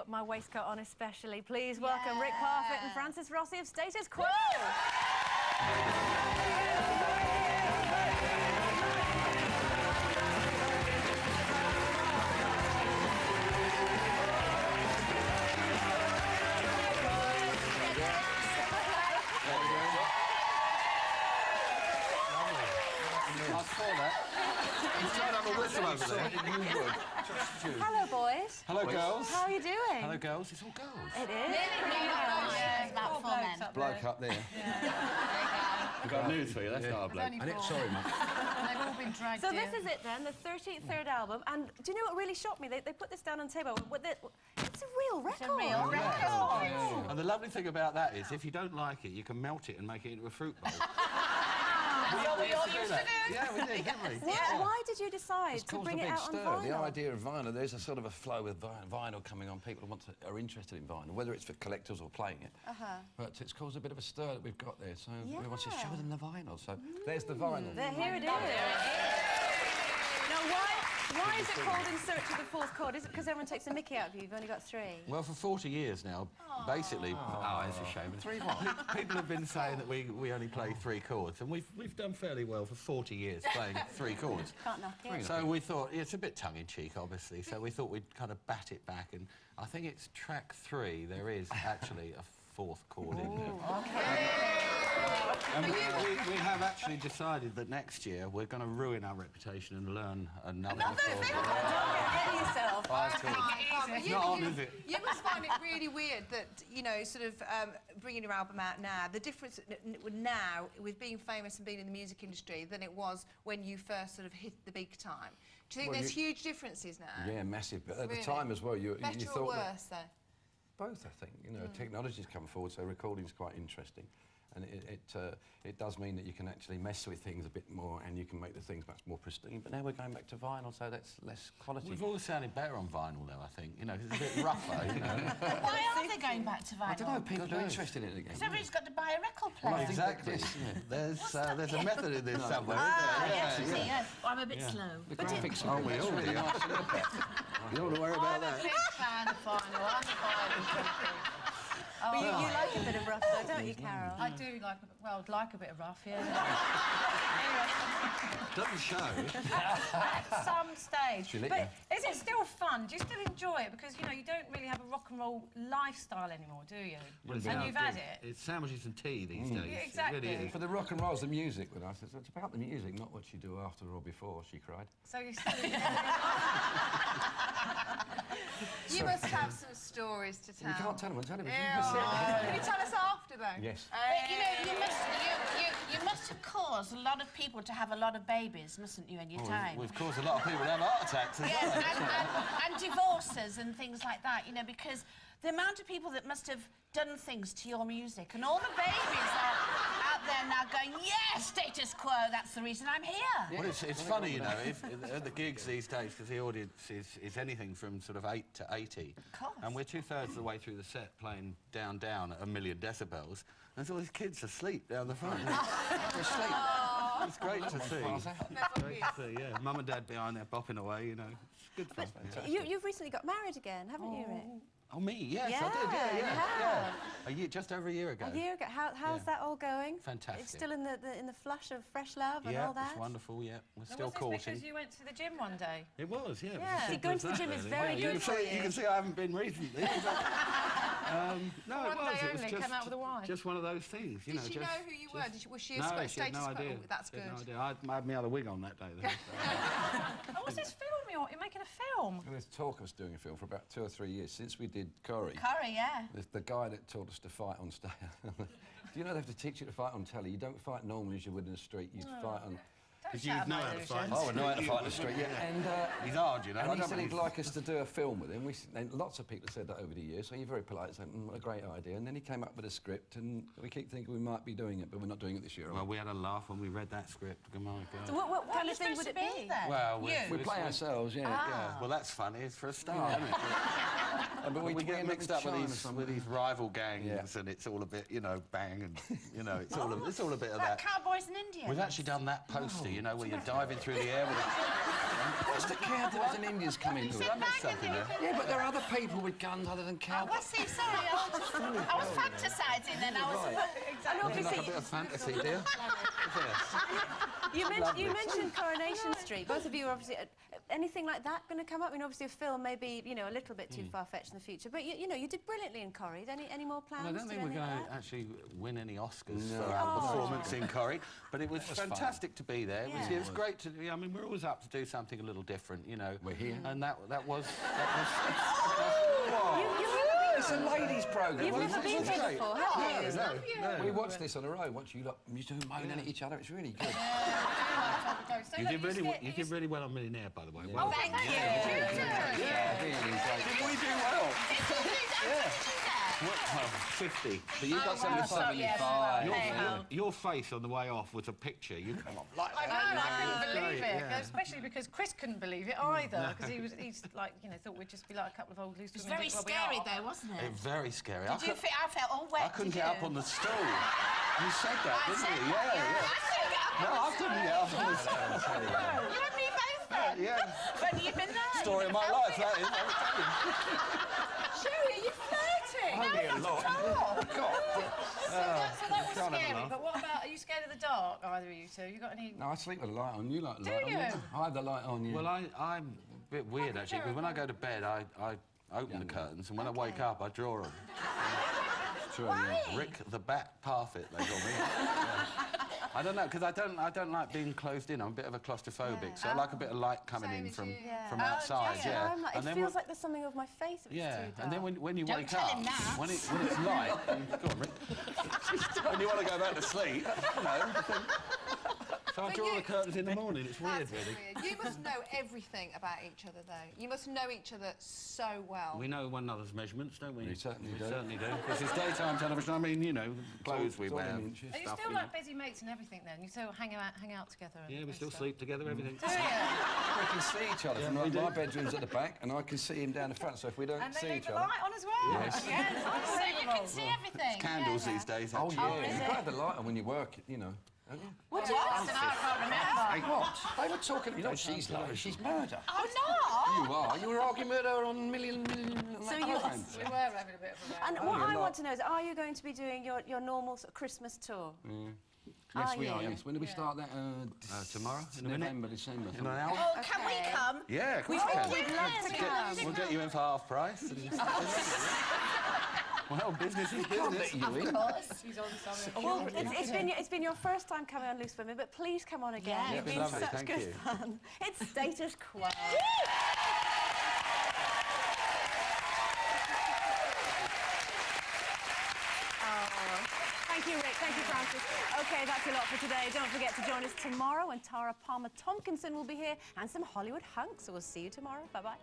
got my waistcoat on especially. Please welcome Rick Parfitt and Francis Rossi of Status Quo. I saw that. He's trying to have a whistle over there. Hello, boys. Hello, girls. How are you doing? Hello, girls. It's all girls. It is. Yeah, about 4 men. Bloke up there. We've got news for you. That's not our bloke. Sorry, mate. They've all been dragged So this is it then, the 33rd album. And do you know what really shocked me? They put this down on the table. It's a real record. It's a real record. And the lovely thing about that is, if you don't like it, you can melt it and make it into a fruit bowl. We all used to do. Yeah, we did, didn't we? Why did you decide to bring it out on vinyl? The idea of vinyl, there's a sort of a flow with vinyl coming on. People are interested in vinyl, whether it's for collectors or playing it. But it's caused a bit of a stir that we've got there, so we want to show them the vinyl. So there's the vinyl. Here it is. Now, why is it called In Search of the Fourth Chord? Is it because everyone takes a mickey out of you? You've only got 3. Well, for 40 years now, basically... Oh, it's a shame. 3 what? People have been saying that we only play 3 chords, and we've done fairly well for 40 years playing 3 chords. Can't knock it. So we thought, it's a bit tongue-in-cheek, obviously, so we thought we'd kind of bat it back, and I think it's track 3, there is actually a 4th chord in there. And we have actually decided that next year we're going to ruin our reputation and learn another chord. Get yourself. It's not on, is it? You must find it really weird that, you know, sort of bringing your album out now, the difference now with being famous and being in the music industry than it was when you first sort of hit the big time. Do you think there's huge differences now? Yeah, massive. But at the time as well, you Better thought... or worse, though? Both, I think. You know, technology's come forward, so recording's quite interesting. And it does mean that you can actually mess with things a bit more and you can make the things much more pristine. But now we're going back to vinyl, so that's less quality. We've always sounded better on vinyl, though, I think. You know, 'cause it's a bit rougher, you know. Why are they going back to vinyl? I don't know, people are interested in it again. Because everybody's got to buy a record player. Well, Exactly. There's a method in this somewhere, Yes, isn't there? yes. I'm a bit slow. The graphics Oh, we all do. You don't want to worry about that. I'm a big fan of vinyl. I'm a vinyl. But you like a bit of rough, though, don't you, Carol? I do like a bit of rough, yeah. Doesn't show. At some stage. She lit But is it still fun? Do you still enjoy it? Because, you know, you don't really have a rock and roll lifestyle anymore, do you? Well, and you've had it. It's sandwiches and tea these days. Yeah, exactly. It really is. For the rock and roll's the music with us. It's about the music, not what you do after or before, she cried. So you still... You must have some stories to tell. You can't tell them on television. Can you tell us after, though? Yes. But, you know, you must have caused a lot of people to have a lot of babies, mustn't you, in your time? We've caused a lot of people to have heart attacks as well. and divorces and things like that, you know, because the amount of people that must have done things to your music and all the babies are out there now going, yes, Status Quo, that's the reason I'm here. Well, it's funny, you know, at the gigs these days, because the audience is anything from sort of 8 to 80. Of course. And we're 2/3 of the way through the set playing Down Down at 1,000,000 decibels. And there's all these kids asleep down the front. They're asleep. It's great to see. Great to see, yeah. Mum and Dad behind there bopping away, you know. It's good fun. You've recently got married again, haven't you, Rick? Oh, me? Yes, Yeah, I did, you have. just over a year ago. A year ago. How's that all going? Fantastic. It's still in the flush of fresh love and all that? Yeah, it's wonderful, yeah. We're still Was this courting. because you went to the gym one day? It was, yeah. Yeah. See, going to the gym is very good for you. You can see I haven't been recently. No, One day only, came out with a wife. Just one of those things, you know. Did she know who you were? Was she a No, she Status had no Quo? idea. That's She had good. no idea. I had me out of wig on that day. Though, Oh, what's this film you're making a film? There's talk of us doing a film for about 2 or 3 years since we did Curry. Curry, yeah. The guy that taught us to fight on stage. Do you know they have to teach you to fight on telly? You don't fight normally as you would in the street. You fight on... Did you know how to fight? Oh, I know how to fight in the street, yeah. And, he's hard, you know. and he said he'd like us to do a film with him. And lots of people said that over the years, so you're very polite, saying, what a great idea. And then he came up with a script, and we keep thinking we might be doing it, but we're not doing it this year. Well, we had a laugh when we read that script. Oh, my God. So what kind of thing would it be? Well, We play ourselves, yeah. Yeah. Well, that's funny. It's for a start, isn't it? But we get mixed up with these rival gangs, Yeah. and it's all a bit, you know, bang, and you know, it's all a bit of that. Cowboys in India. We've actually done that poster you know, where you're diving through the air with a... What's the cowboys and Indians come into it? Yeah, but there are other people with guns other than Oh, cowboys. well, see, sorry, I was fantasising then. I was... And Like a obviously, bit of fantasy, dear. you mentioned Coronation Street. Both of you are obviously... anything like that going to come up? I mean, obviously a film may be, you know, a little bit too far-fetched in the future, but you know, you did brilliantly in Corrie. Any more plans? Well, I don't think we're anything going like to that? actually win any Oscars for our performance in Corrie, but it was fantastic to be there. It was great to... I mean, we're always up to do something a little different, you know. We're here. And that was... It's a ladies' programme. You've never been here before, have you? No. We watched this on the road. Watch you lot, you two moaning at each other. It's really good. So, You look, did really well on Millionaire, by the way. Oh, thank you. Yeah, really great. Did we do well? Did you Well, 50. But you've got something wow, funny, yes. fine. Your face on the way off was a picture. You come on like I know, that. I couldn't believe it, yeah. especially because Chris couldn't believe it either, because he's like, you know, thought we'd just be like a couple of old loose It was women. very Well, we scary, are. though, wasn't it? Very scary. Did you feel... I felt all wet. I couldn't did get you? up on the stool. You said that, I didn't said you? that, Yeah. I couldn't get up No, I couldn't get up on the stool. You and me both then. Yeah. But you've been there. Story of my life, that is. Sherry, are you flirting? Only a lot. So that was can't have scary, enough. but what about, are you scared of the dark, either of you two? You got any... No, I sleep with the light on. You like the Do light on? you? I have the light on, yeah. Well, I'm a bit weird, actually, because when I go to bed, I open the curtains, and when I wake up, I draw them. True, yeah. Rick the Bat Parfit, they call me. I don't know, because I don't like being closed in. I'm a bit of a claustrophobic, so I like a bit of light coming in from outside. Yeah, Yeah. I'm like, And it then feels like there's something over my face. If yeah, it's too dark. and then when you Don't wake tell up, him that. when it's light, go on, Rick. When you want to go back to sleep, you know. So I draw the curtains in the morning. It's weird, That's really. weird. You must know everything about each other, though. You must know each other so well. We know one another's measurements, don't we? We certainly do. We certainly do. This is daytime television. I mean, you know, clothes we It's all wear. in inches. Are you stuff, still you like busy mates and everything then? You still hang out together? Yeah, we and still stuff? sleep together, everything. Do you? We can see each other from we do. my bedroom's at the back, and I can see him down the front. So if we don't And they see leave each the other, light on as well? Yes. Yes, So you can see everything. Candles these days, oh actually. yeah, you've got to have the light on when you work, you know. Haven't you? What? I can't remember. What? They were talking. You know, she's like, she's murder. Oh, no! You are. You were arguing with her on million. So We were having a bit of a And what I want to know is, are you going to be doing your normal sort of Christmas tour? Yes, Are we are. you? Yes. When do we start that? Tomorrow? In a minute? November, December. In an hour? Oh, can we come? Yeah, of course we can. We'd love to come. We'll get you in for half price. Well, business is business. Of course. Well, it's been your first time coming on Loose Women, but please come on again. Yeah, It's it's been lovely, such thank good you. fun. It's status quo. Thank you, Rick. Thank you, Francis. OK, that's a lot for today. Don't forget to join us tomorrow when Tara Palmer-Tomkinson will be here and some Hollywood hunks. So we'll see you tomorrow. Bye-bye.